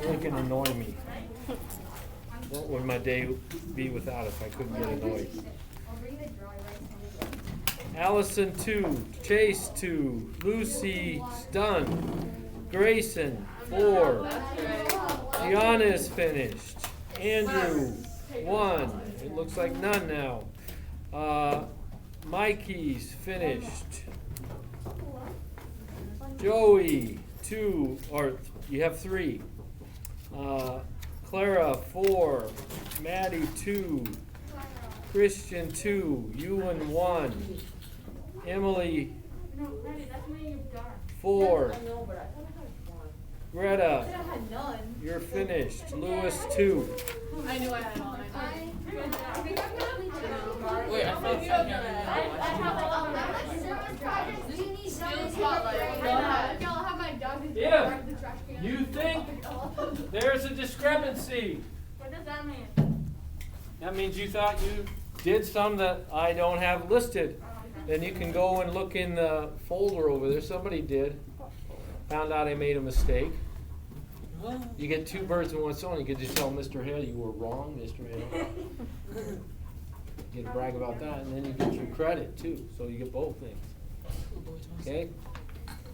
It can annoy me. What would my day be without if I couldn't get annoyed? Allison 2, Chase 2, Lucy done, Grayson 4, Gianna is finished, Andrew 1, it looks like none now, Mikey's finished, Joey 2, or you have 3, Clara 4, Maddie 2, Christian 2, Ewan 1, Emily 4, Greta, you're finished, Lewis 2. I knew I had all Wait, I thought If you think there's a discrepancy, what does that mean? that means you thought you did some that I don't have listed. Then you can go and look in the folder over there. Somebody did. Found out I made a mistake. You get 2 birds with 1 stone. You get to tell Mr. Hale you were wrong, Mr. Hale. You get to brag about that, and then you get your credit too. So you get both things. Okay?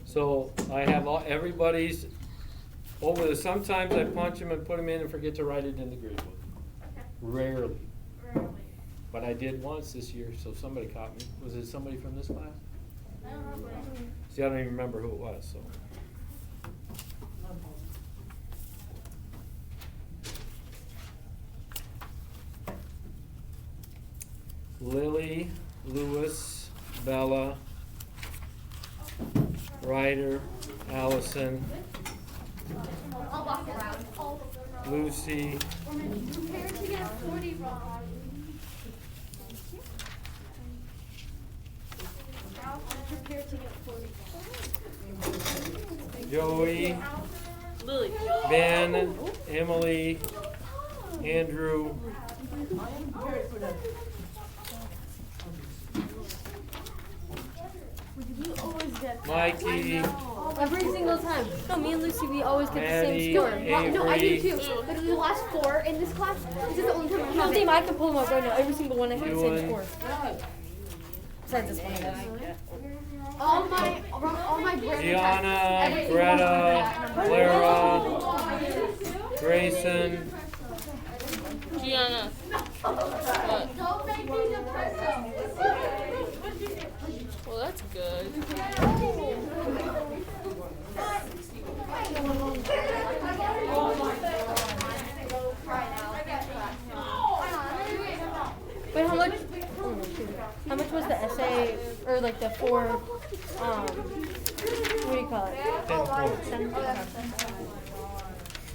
So I have everybody's over there. Sometimes I punch them and put them in and forget to write it in the grade book. Rarely. But I did once this year, so somebody caught me. Was it somebody from this class? I don't remember. See, I don't even remember who it was, so. Lily, Lewis, Bella, Ryder, Allison, I'll walk around. Lucy, Prepare to get 40 wrong. Prepare to get 40 Joey, Lily. Ben, Emily, Andrew, You always get Mikey, every single time. No, me and Lucy, we always get the Maddie, same score. No, I do Avery, too. But the last 4 in this class, this is the only time I No, have Dave, it. I can pull them up right now. Every single one I have the same Ewan. score. Besides this one, I guess. All my grades. Gianna, Greta, Clara, Grayson, Gianna. What? Don't make me depressed. Well, that's good. Wait, how much? Oh, shoot. How much was the essay, or like the 4? What do you call it? 10 points. 10?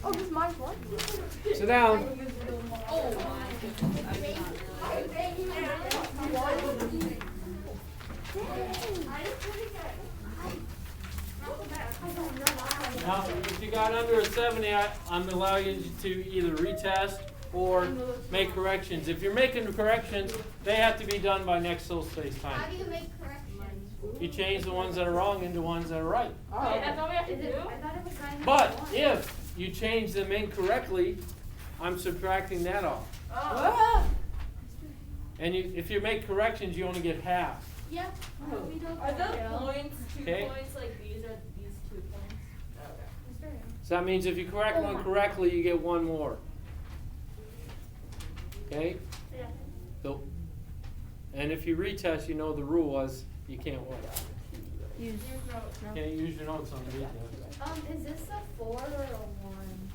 Oh, just mine's one? Sit down. Now, if you got under a 70, I'm allowing you to either retest or make corrections. If you're making corrections, they have to be done by next social space How time. do you make corrections? You change the ones that are wrong into ones that are right. That's all we have to do? I thought it was 9. But if you change them incorrectly, I'm subtracting that off. And if you make corrections, you only get half. Yeah. Are the points 2 Okay. points like these or these 2 points? Okay. So that means if you correct one correctly, you get 1 more. Okay? Yeah. So, and if you retest, you know the rule was you can't what? Use. Can't use your notes on the retest. Is this a 4 or a 1?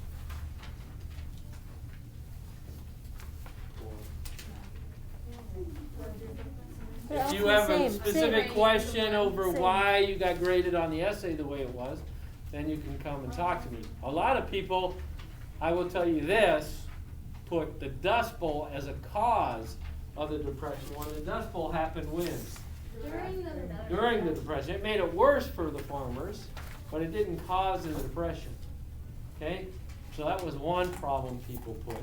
If you have a Same. specific question over why you got graded on the essay the way it was, then you can come and talk to me. A lot of people, I will tell you this, put the Dust Bowl as a cause of the Depression. When the Dust Bowl happened when? During the Depression. It made it worse for the farmers, but it didn't cause the Depression. Okay? So that was one problem people put.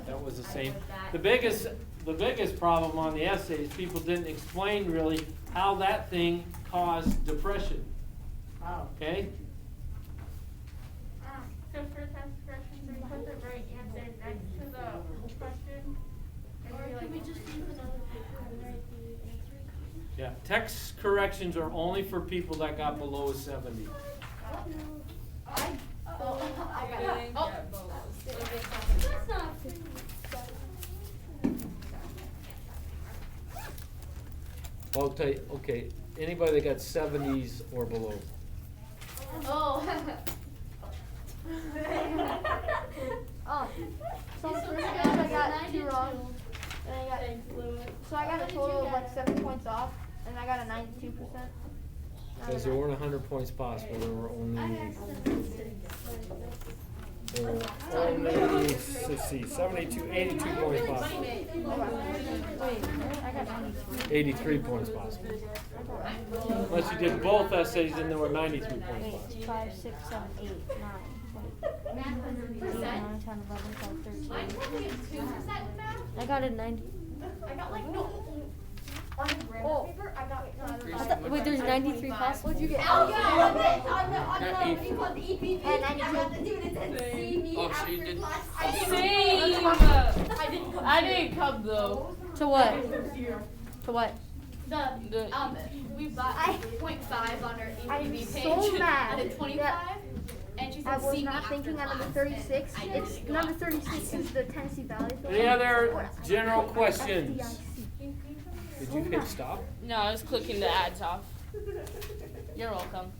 That was the same. The biggest problem on the essays, people didn't explain really how that thing caused depression. Okay? So first text corrections are only for people that got below 70. I'll tell you, okay, anybody that got 70s or below. Oh. Oh, so for this guy, I got 2 wrong. And I got, so I got a total of like 7 points off, and I got a 92%. Because there weren't 100 points possible, there were only, let's see, 72, 82 points possible. Wait, I got 93. 83 points possible. Unless you did both essays, then there were 93 points 8, possible. 5, 6, 7, 8, 9, 20, 8, 9, 10, 11, 12, 13. I got a 90. I got like no. On the grammar paper, I got Wait, there's 93 possible? What'd you get? Oh yeah, on the thing called the EPP. And I got to do it. It said see me Oh, so after you did- class. Same. I didn't come though. To what? To what? We bought 0.5 on our I'm EPP page. so mad. I did 25. Yeah. And she said I was see me not after thinking on number class. 36. I It's didn't go number after 36 is the Tennessee Valley. Any other general questions? FDIC. Did you hit stop? No, I was clicking the ads off. You're welcome.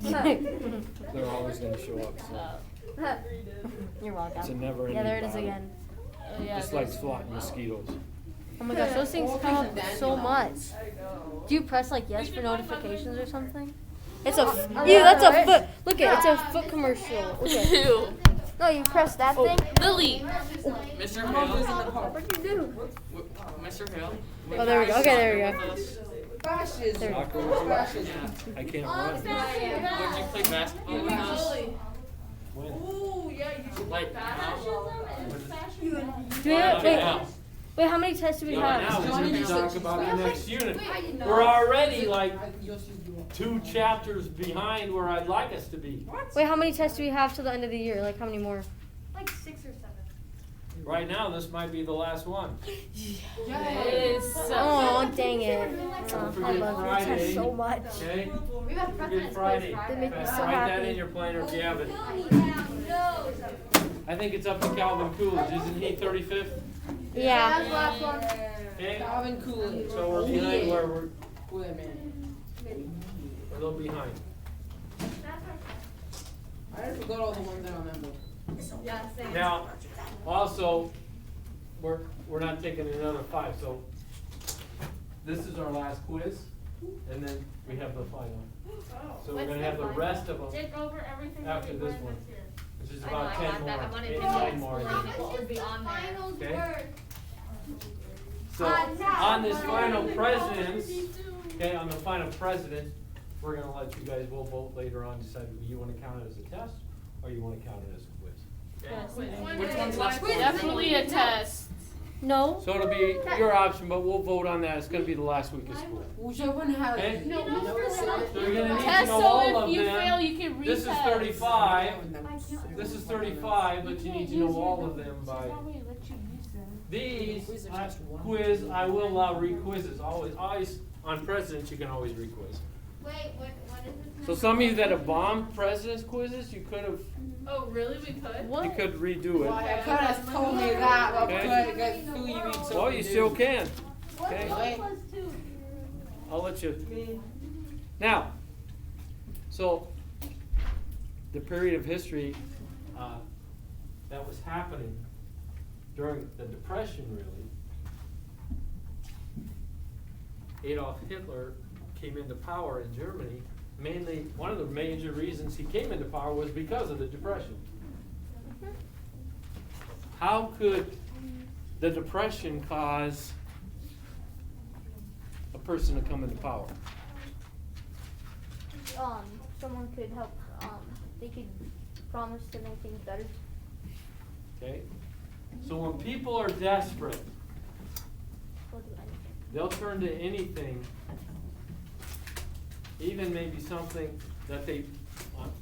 They're always going to show up. So You're welcome. it's a never-ending Yeah, there it is battle. again. Yeah, Just like swatting mosquitoes. Oh my gosh, those things come up so much. Do you press like yes for notifications or something? It's a ew. That's a foot. Look at it's a foot commercial. Look at. Ew. No, you press that thing. Lily. Mr. Hale, What'd you do? Mr. Hale. Oh, there we go. Okay, there we go. Fascism. There we Doctor, would you- I can't run. Would you play basketball with us? When? Ooh, yeah, you should Like, Do we have, wait, now. wait, how many tests do we Now have? we need to talk about the next unit. We're already like 2 chapters behind where I'd like us to be. Wait, how many tests do we have till the end of the year? Like how many more? Like 6 or 7. Right now, this might be the last one. Yes. Oh, dang it. Don't I forget love your Friday. tests so much. Okay? We got Forget president's Friday. quiz They make me so Write that happy. in your planner if you have it. No. I think it's up to Calvin Coolidge. Isn't he 35th? Yeah. That's the last one. Okay? Calvin Coolidge. So we're behind where we're Wait a minute. a little behind. I forgot all the ones I remember. Yeah, same. Now, also, we're not taking another 5, so this is our last quiz, and then we have the final. So we're gonna have the rest of them Take over everything after this one, which is about I know, I 10 got that. I'm more, gonna 8, take 9 more. What would be on there? Okay? So, on this final presidents, okay, on the final presidents, we're gonna let you guys, we'll vote later on, decide you wanna count it as a test, or you wanna count it as a quiz. Okay? Which one's less? Definitely a test. No. So it'll be your option, but we'll vote on that, it's gonna be the last week of school. Whichever one has. Okay? No, So you're gonna need to Test know so all of if you them. fail, you can retest. This is 35, this is 35, but you need to know all of them by. These, quiz, I will allow re-quizzes, always, on presidents, you can always re-quiz. Wait, what is this? So some of you that have bombed presidents quizzes, you could have, Oh, really? We could? you could redo Well, it. I could have told me that, but Okay. I got who you need something Well, you to still do. can, okay? Wait. I'll let you. Now, so the period of history that was happening during the Depression, really, Adolf Hitler came into power in Germany. Mainly, one of the major reasons he came into power was because of the Depression. How could the Depression cause a person to come into power? Someone could help. They could promise to make things better. Okay? So when people are desperate, They'll do anything. they'll turn to anything, even maybe something that they,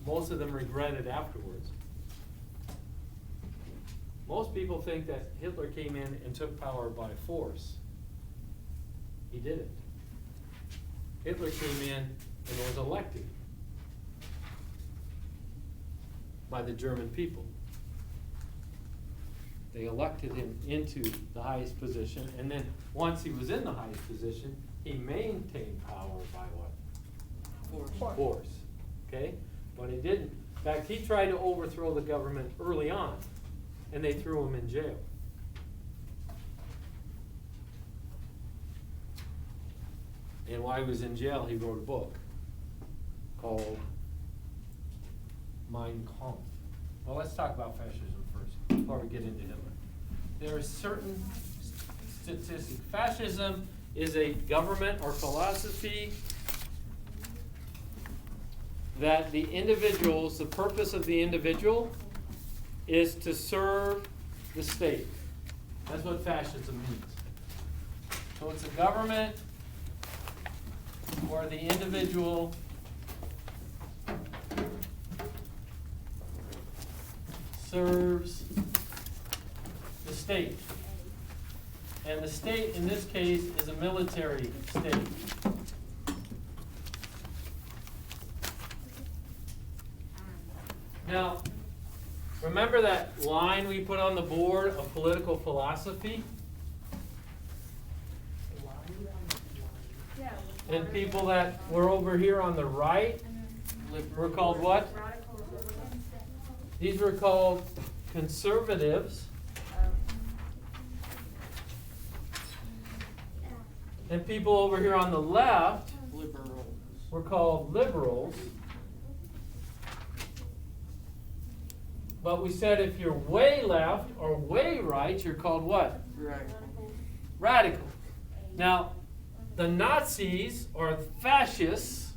most of them regretted afterwards. Most people think that Hitler came in and took power by force. He didn't. Hitler came in and was elected by the German people. They elected him into the highest position, and then once he was in the highest position, he maintained power by what? Force. Okay? But he didn't. In fact, he tried to overthrow the government early on, and they threw him in jail. And while he was in jail, he wrote a book called Mein Kampf. Well, let's talk about fascism first before we get into Hitler. There are certain statistics. Fascism is a government or philosophy that the individuals, the purpose of the individual is to serve the state. That's what fascism means. So it's a government where the individual serves the state. And the state in this case is a military state. Now, remember that line we put on the board of political philosophy? And people that were over here on the right were called what? These were called conservatives. And people over here on the left were called liberals. But we said if you're way left or way right, you're called what? Radical. Now, the Nazis or fascists,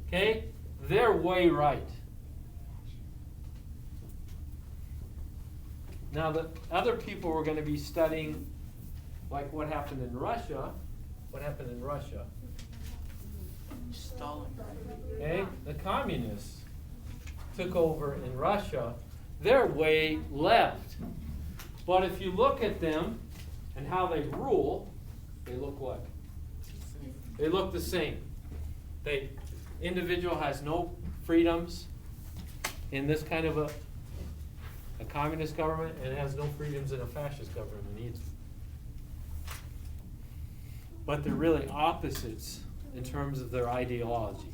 okay, they're way right. Now, the other people we're going to be studying, like what happened in Russia. What happened in Russia? Stalin. Okay, the communists took over in Russia. They're way left. But if you look at them and how they rule, they look what? They look the same. The individual has no freedoms in this kind of a communist government, and it has no freedoms in a fascist government either. But they're really opposites in terms of their ideology.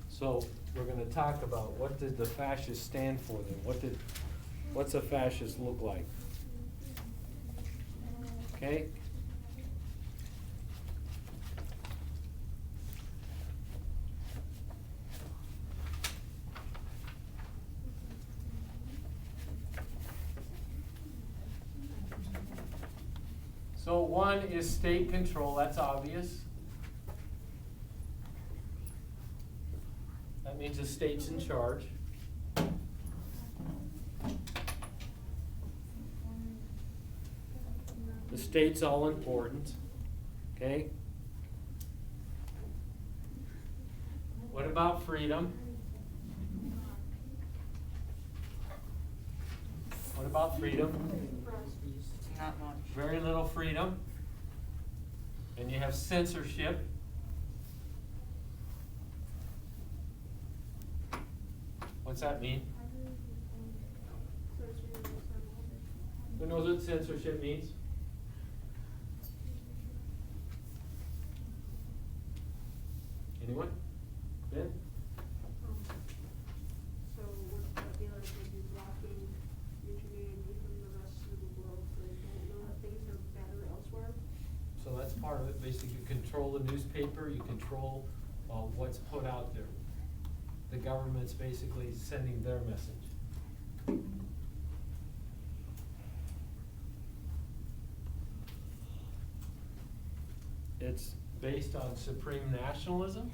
So we're going to talk about what did the fascists stand for then? What's a fascist look like? Okay? So one is state control, that's obvious. That means the state's in charge. The state's all important. Okay? What about freedom? What about freedom? Not much. Very little freedom. And you have censorship. What's that mean? Who knows what censorship means? Anyone? Ben? So what that be like when you're blocking your community from the rest of the world so they don't know that things are better elsewhere? So that's part of it. Basically, you control the newspaper, you control what's put out there. The government's basically sending their message. It's based on supreme nationalism.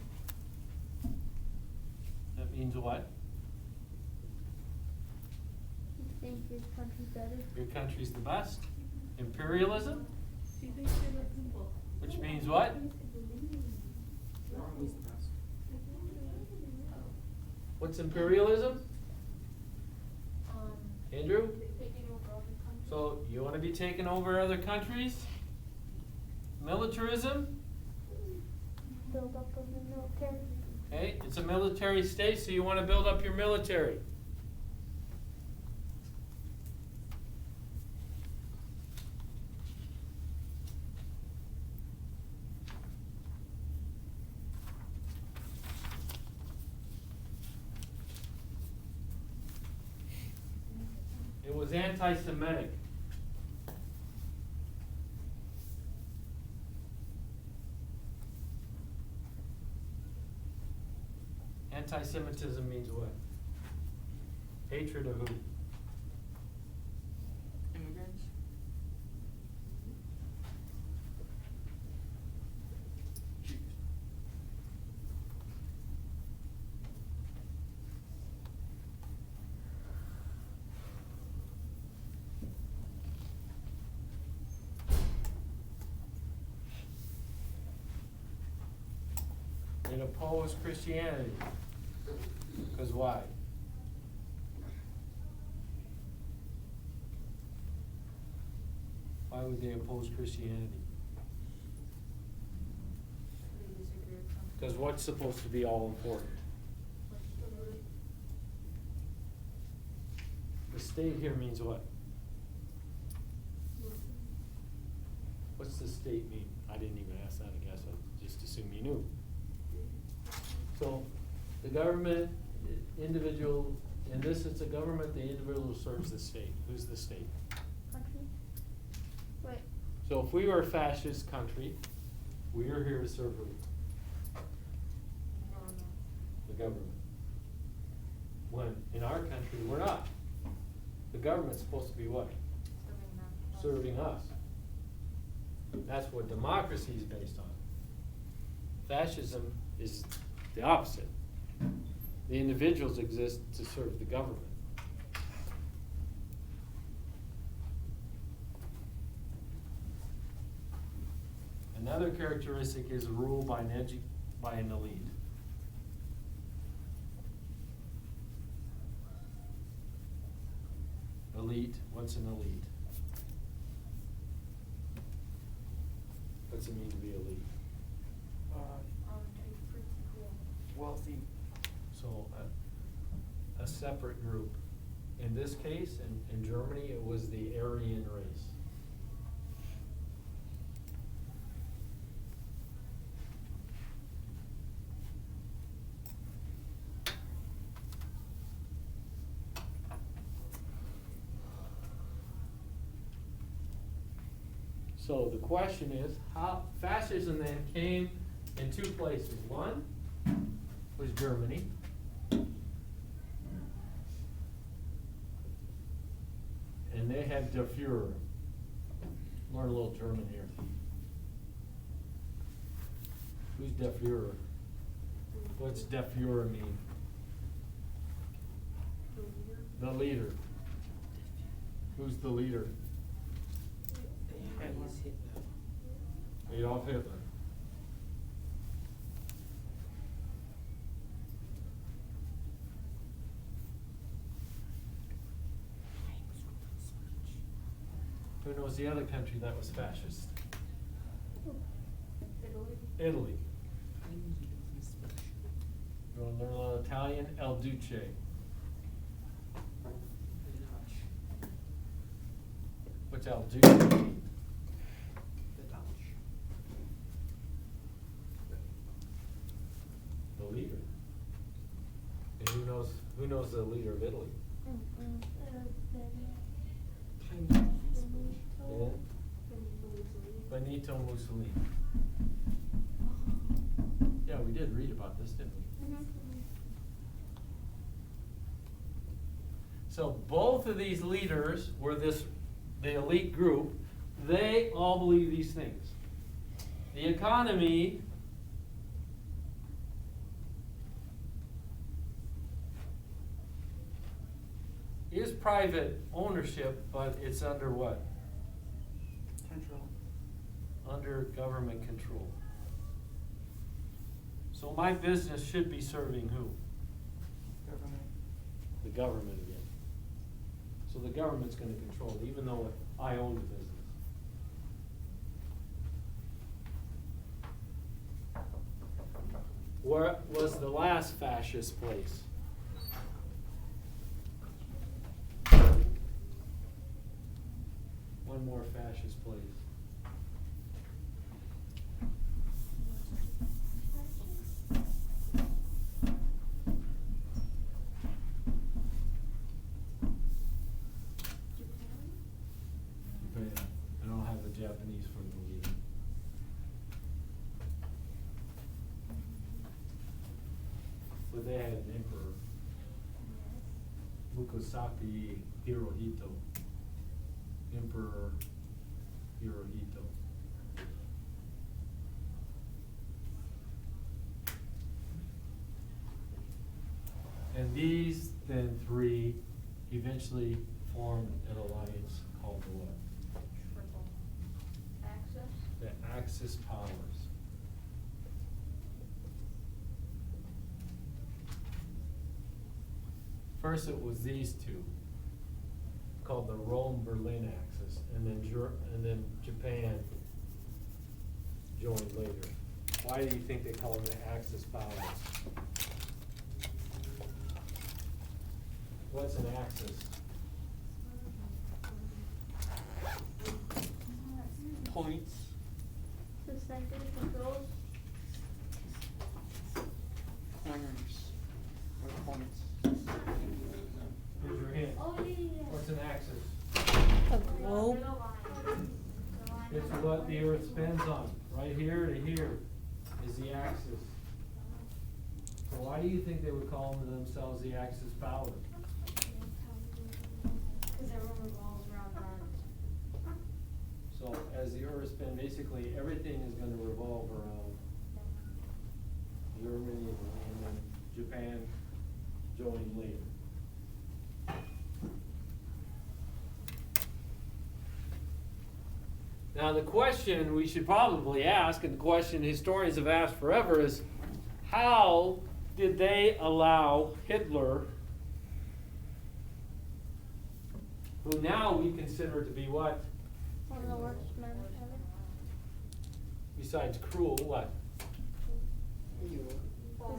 That means what? You think your country's better? Your country's the best. Imperialism, Do you think they were people? which means what? What's imperialism? Andrew? Taking over other countries. So you want to be taking over other countries? militarism. Build up of the military. Okay, it's a military state, so you want to build up your military. It was anti-Semitic. Anti-Semitism means what? Hatred of who? Immigrants? It opposed Christianity. Because why? Why would they oppose Christianity? They disagree with something. Because what's supposed to be all important? The state here means what? What's the state mean? I didn't even ask that, I guess. I just assumed you knew. So, the government, individual, in this it's a government, the individual serves the state. Who's the state? Country. Wait. So if we were a fascist country, we are here to serve who? The government. When in our country, we're not. The government's supposed to be what? Serving us. That's what democracy is based on. Fascism is the opposite. The individuals exist to serve the government. Another characteristic is rule by an elite. Elite, what's an elite? What's it mean to be elite? Wealthy. So a separate group. In this case, in Germany, it was the Aryan race. So the question is, how fascism then came in two places. One was Germany. And they had Der Fuhrer. Learn a little German here. Who's Der Fuhrer? What's Der Fuhrer mean? The leader. Who's the leader? Adolf Hitler. Who knows the other country that was fascist? Italy. You want to learn a little Italian? El Duce. What's El Duce mean? The leader. And who knows the leader of Italy? Yeah. Benito Mussolini. Yeah, we did read about this, didn't we? So both of these leaders were the elite group. They all believe these things. The economy is private ownership, but it's under what? Control. Under government control. So my business should be serving who? Government. The government again. So the government's going to control it, even though I own the business. Where was the last fascist place? One more fascist place. Japan. I don't have the Japanese for the lead. But they had an emperor, Mukasaki Hirohito. Emperor Hirohito. And these then three eventually formed an alliance called the what? Triple. Access. The Axis powers. First it was these two, called the Rome-Berlin axis, and then Japan joined later. Why do you think they call them the Axis powers? What's an axis? Points. The second controls. Pointers. Or points. Here's your hint. Oh, yeah. What's an axis? A globe. The line. It's what the Earth spins on. Right here to here is the axis. So why do you think they would call themselves the Axis powers? Because everyone revolves around that. So as the Earth spins, basically everything is going to revolve around Germany and then Japan joined later. Now the question we should probably ask, and the question historians have asked forever, is how did they allow Hitler, who now we consider to be what? One of the worst men ever. Besides cruel, what?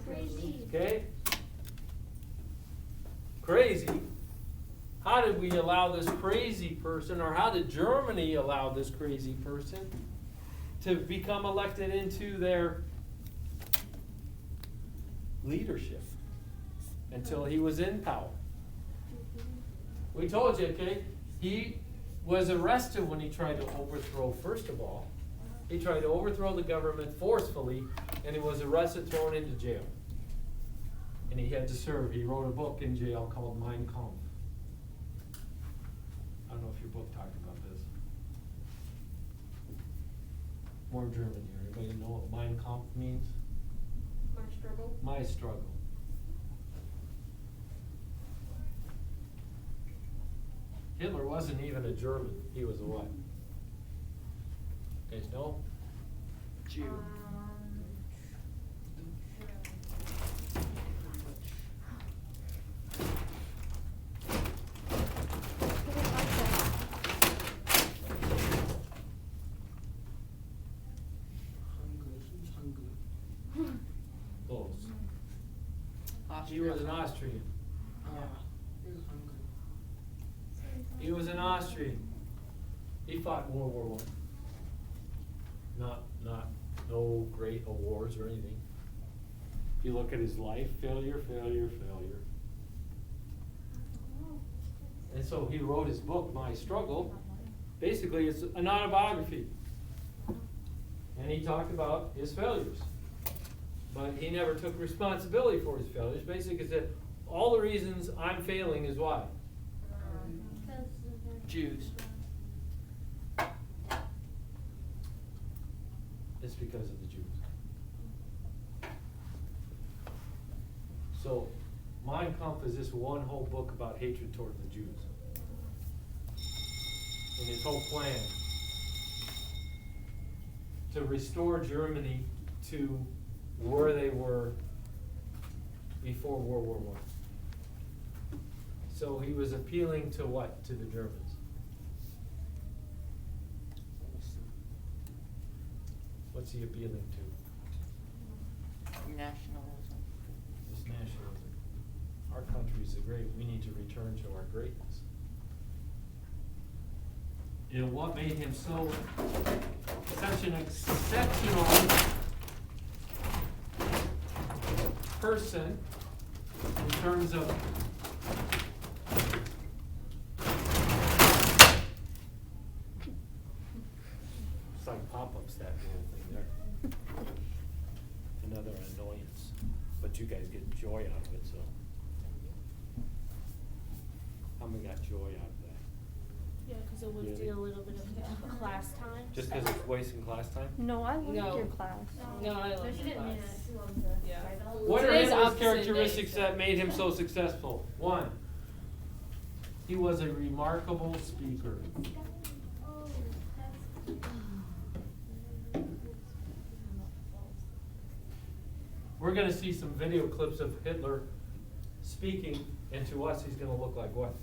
Crazy. Okay? Crazy. How did we allow this crazy person, or how did Germany allow this crazy person to become elected into their leadership until he was in power? We told you, okay? He was arrested when he tried to overthrow, first of all. He tried to overthrow the government forcefully, and he was arrested, thrown into jail. And he had to serve. He wrote a book in jail called Mein Kampf. I don't know if your book talked about this. More German here. Anybody know what Mein Kampf means? My struggle. My struggle. Hitler wasn't even a German. He was a what? You guys know? Jew. Close. He was an Austrian. He was an Austrian. He fought in World War I. No great awards or anything. If you look at his life, failure. And so he wrote his book, My Struggle. Basically, it's an autobiography. And he talked about his failures. But he never took responsibility for his failures. Basically, he said, all the reasons I'm failing is why? Jews. It's because of the Jews. So, Mein Kampf is this one whole book about hatred toward the Jews. And his whole plan to restore Germany to where they were before World War I. So he was appealing to what? To the Germans. What's he appealing to? Nationalism. This nationalism. Our country is great. We need to return to our greatness. And what made him so such an exceptional person in terms of it's like pop-ups, that whole thing there. Another annoyance, but you guys get joy out of it, so. How many got joy out of that? Yeah, because it was Really? a little bit of class time. Just because it's wasting class time? No, I loved No. your class. No, I love No, she your didn't mean class. it. She loved the Yeah. Bible. What are Today's Hitler's opposite characteristics day, so- that made him so successful? One, he was a remarkable speaker. Oh, We're gonna see some video clips of Hitler speaking, and to us, he's gonna look like what?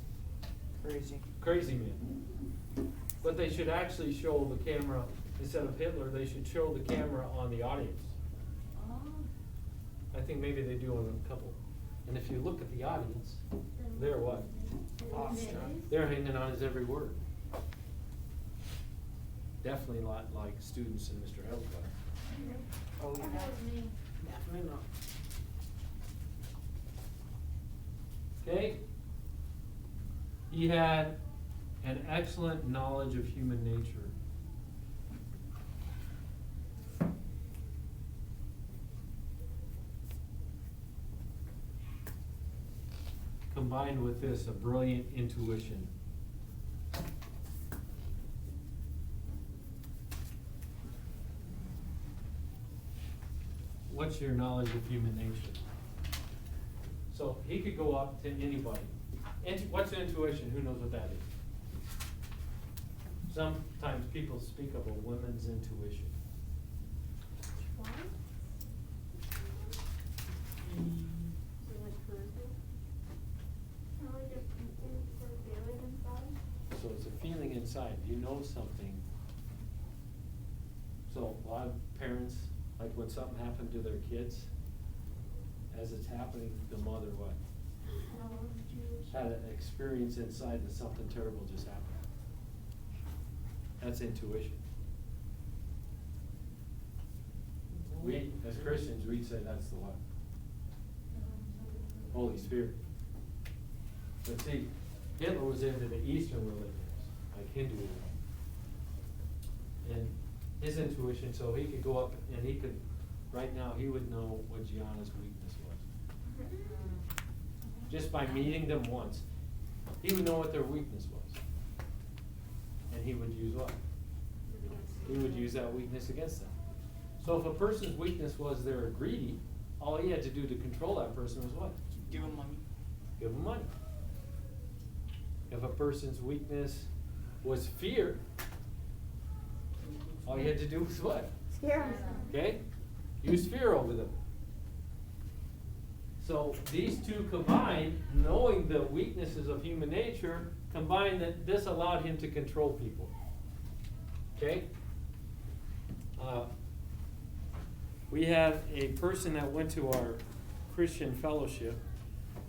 Crazy. Crazy man. But they should actually show the camera, instead of Hitler, they should show the camera on the audience. I think maybe they do on a couple. And if you look at the audience, they're what? They're hanging on his every word. Definitely a lot like students in Mr. Hell's class. Oh, yeah. Definitely not. Okay? He had an excellent knowledge of human nature. Combined with this, a brilliant intuition. What's your knowledge of human nature? So he could go up to anybody. What's intuition? Who knows what that is? Sometimes people speak of a woman's intuition. So it's a feeling inside. You know something. So a lot of parents, like when something happened to their kids, as it's happening, the mother what? Had an experience inside that something terrible just happened. That's intuition. We, as Christians, we'd say that's the what? Holy Spirit. But see, Hitler was into the Eastern religions, like Hinduism. And his intuition, so he could go up and he could, right now, he would know what Gianna's weakness was. Just by meeting them once, he would know what their weakness was. And he would use what? He would use that weakness against them. So if a person's weakness was they're greedy, all he had to do to control that person was what? Give him money. Give them money. If a person's weakness was fear, all you had to do was what? Okay? Use fear over them. So these two combined, knowing the weaknesses of human nature, combined that this allowed him to control people. Okay? We had a person that went to our Christian fellowship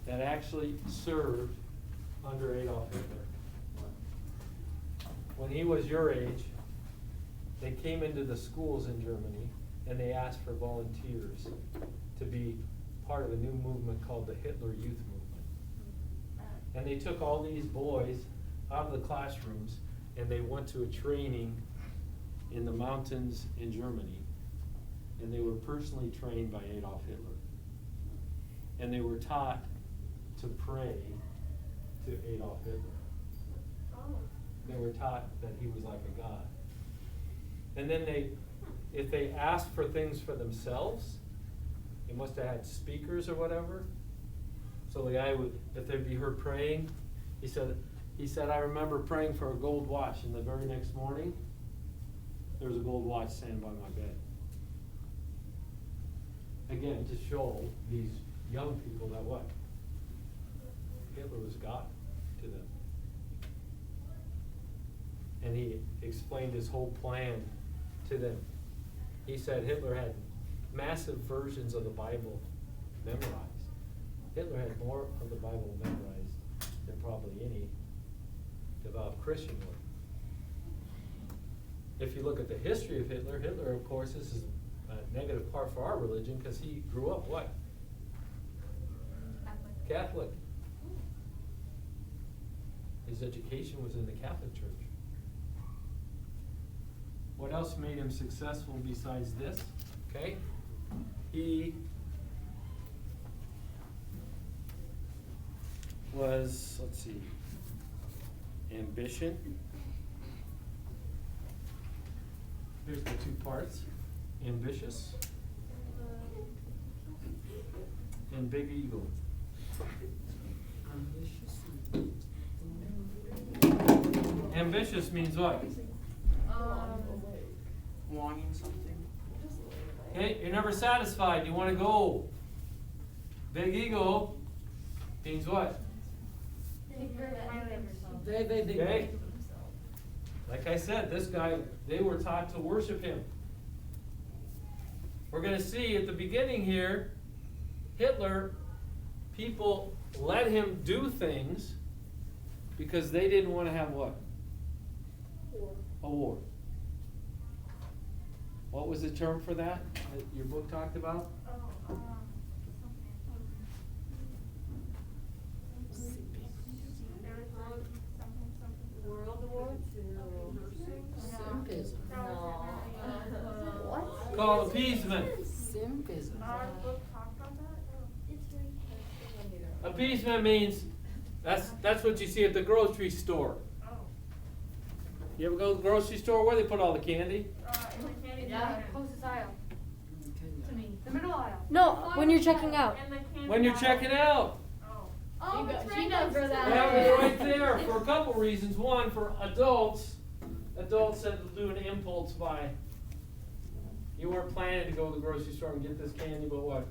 that actually served under Adolf Hitler. When he was your age, they came into the schools in Germany and they asked for volunteers to be part of a new movement called the Hitler Youth Movement. And they took all these boys out of the classrooms and they went to a training in the mountains in Germany. And they were personally trained by Adolf Hitler. And they were taught to pray to Adolf Hitler. They were taught that he was like a god. And then if they asked for things for themselves, they must have had speakers or whatever. So the guy would, if they'd be heard praying, he said, I remember praying for a gold watch, and the very next morning, there was a gold watch standing by my bed. Again, to show these young people that what? Hitler was God to them. And he explained his whole plan to them. He said Hitler had massive versions of the Bible memorized. Hitler had more of the Bible memorized than probably any devout Christian would. If you look at the history of Hitler, Hitler, of course, this is a negative part for our religion because he grew up what? Catholic. His education was in the Catholic Church. What else made him successful besides this? Okay? He was, let's see, ambition. Here's the two parts. Ambitious and big ego. Ambitious means what? Wanting something. Okay, you're never satisfied. You want to go. Big ego means what? Okay. Like I said, this guy, they were taught to worship him. We're going to see at the beginning here, Hitler, people let him do things because they didn't want to have what? A war. What was the term for that your book talked about? World War II. Simpism. What? Called appeasement. Simpism. Appeasement means that's what you see at the grocery store. You ever go to the grocery store? Where they put all the candy? Yeah. Closest aisle. To me. The middle aisle. No, when you're checking out. When you're checking out. Oh, She knows where that They have it right there for a couple reasons. One, for adults that do an impulse buy. You weren't planning to go to the grocery store and get this candy, but what?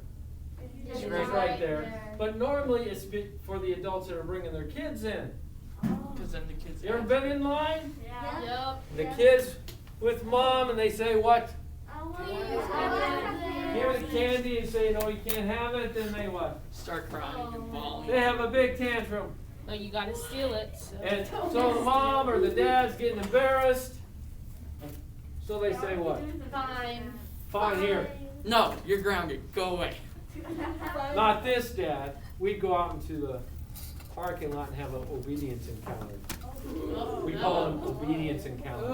It's right there. But normally it's for the adults that are bringing their kids in. Because then the kids. You ever been in line? Yeah. The kids with mom and they say what? Give her the candy and say no, you can't have it. Then they what? Start crying and bawling. They have a big tantrum. No, you gotta steal it. So. And so the mom or the dad's getting embarrassed. So they say what? Fine. Fine here. No, you're grounded. Go away. Not this, Dad. We'd go out into the parking lot and have an obedience encounter. We call them obedience encounters.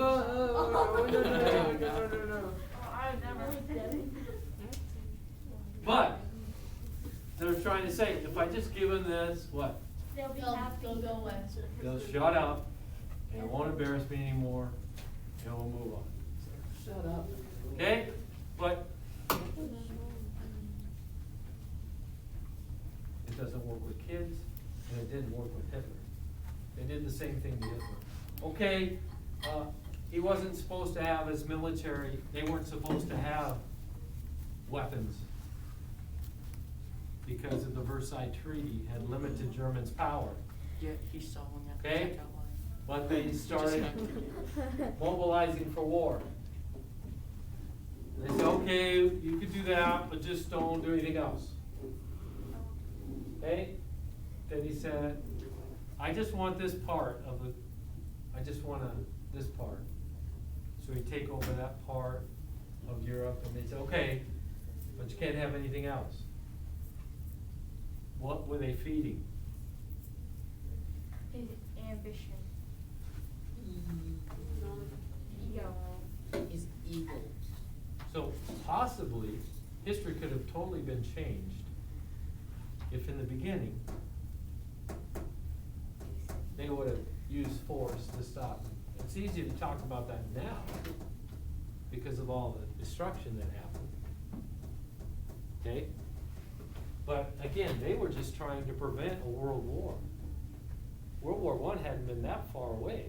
But they're trying to say, if I just give them this, what? They'll be happy. They'll go away. They'll shut up, and it won't embarrass me anymore, and we'll move on. Shut up. Okay? But it doesn't work with kids, and it didn't work with Hitler. They did the same thing to Hitler. Okay, he wasn't supposed to have his military, they weren't supposed to have weapons because of the Versailles Treaty had limited Germany's power. Yeah, he saw one after Okay. checkout line. But they started Just got mobilizing for war. They said, okay, you could do that, but just don't do anything else. Okay? Then he said, I just want this part of the, I just want this part. So he'd take over that part of Europe, and they'd say, okay, but you can't have anything else. What were they feeding? His ambition. Ego. his ego. So possibly, history could have totally been changed if in the beginning they would have used force to stop him. It's easy to talk about that now because of all the destruction that happened. Okay? But again, they were just trying to prevent a world war. World War I hadn't been that far away.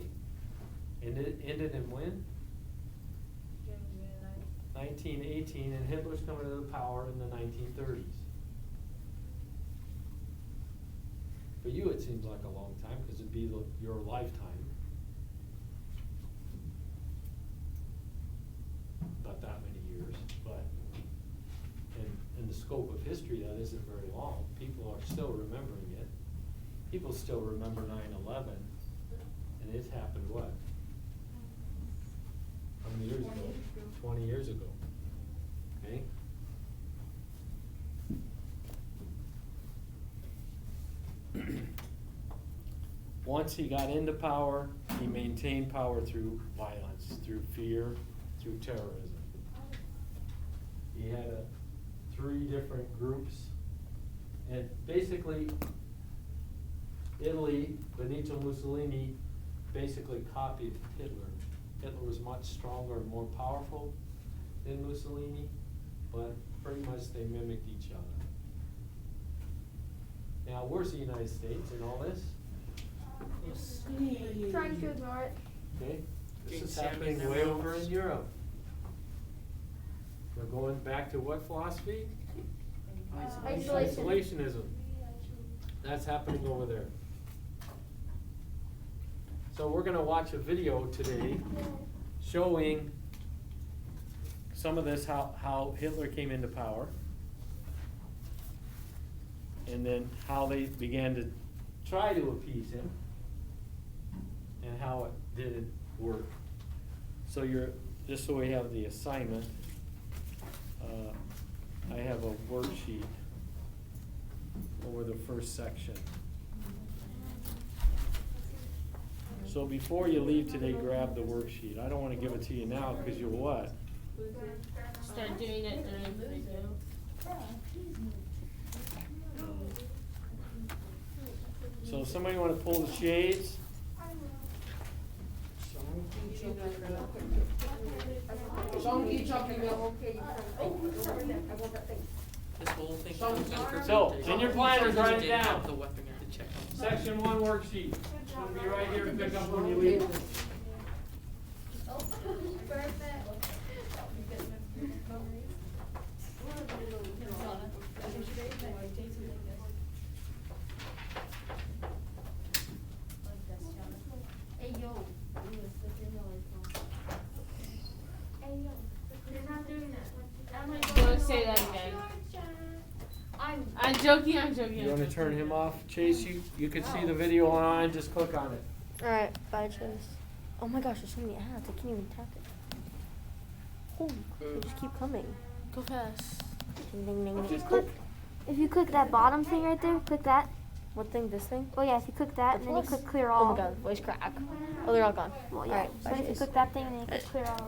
And it ended in when? 1918, and Hitler's coming to the power in the 1930s. For you, it seems like a long time because it'd be your lifetime. Not that many years, but scope of history, that isn't very long. People are still remembering it. People still remember 9/11, and it happened what? How many years ago? 20 years ago. Okay? Once he got into power, he maintained power through violence, through fear, through terrorism. He had 3 different groups, and basically Italy, Benito Mussolini basically copied Hitler. Hitler was much stronger and more powerful than Mussolini, but pretty much they mimicked each other. Now, where's the United States in all this? Trying to ignore it. Okay, this Getting is Sammy happening their way mouse. over in Europe. We're going back to what philosophy? Isolation. Isolationism. That's happening over there. So we're gonna watch a video today showing some of this, how Hitler came into power, and then how they began to try to appease him, and how it didn't work. So just so we have the assignment, I have a worksheet over the first section. So before you leave today, grab the worksheet. I don't want to give it to you now because you'll what? Start doing it during the video. So somebody want to pull the shades? Don't keep talking about. This whole thing. So- So, in your planners, write it down. The weapon to check on. Section 1 worksheet. It's going to be right here to pick up when you leave. Hey yo. Hey yo. You're not doing that. Don't say that again. I'm joking, I'm joking. You want to turn him off? Chase, you can see the video online, just click on it. Alright, bye, Chase. Oh my gosh, there's so many ads. I can't even tap it. Holy crap, they just keep coming. Go fast. Ding, ding, ding, If you ding. click that bottom thing right there, click that. What thing? This thing? Oh yeah, if you click that and then you plus? click clear Oh all. my god, voice crack. Oh, they're all gone. Well, yeah. Alright, So bye, if you Chase. click that thing and then you click clear all.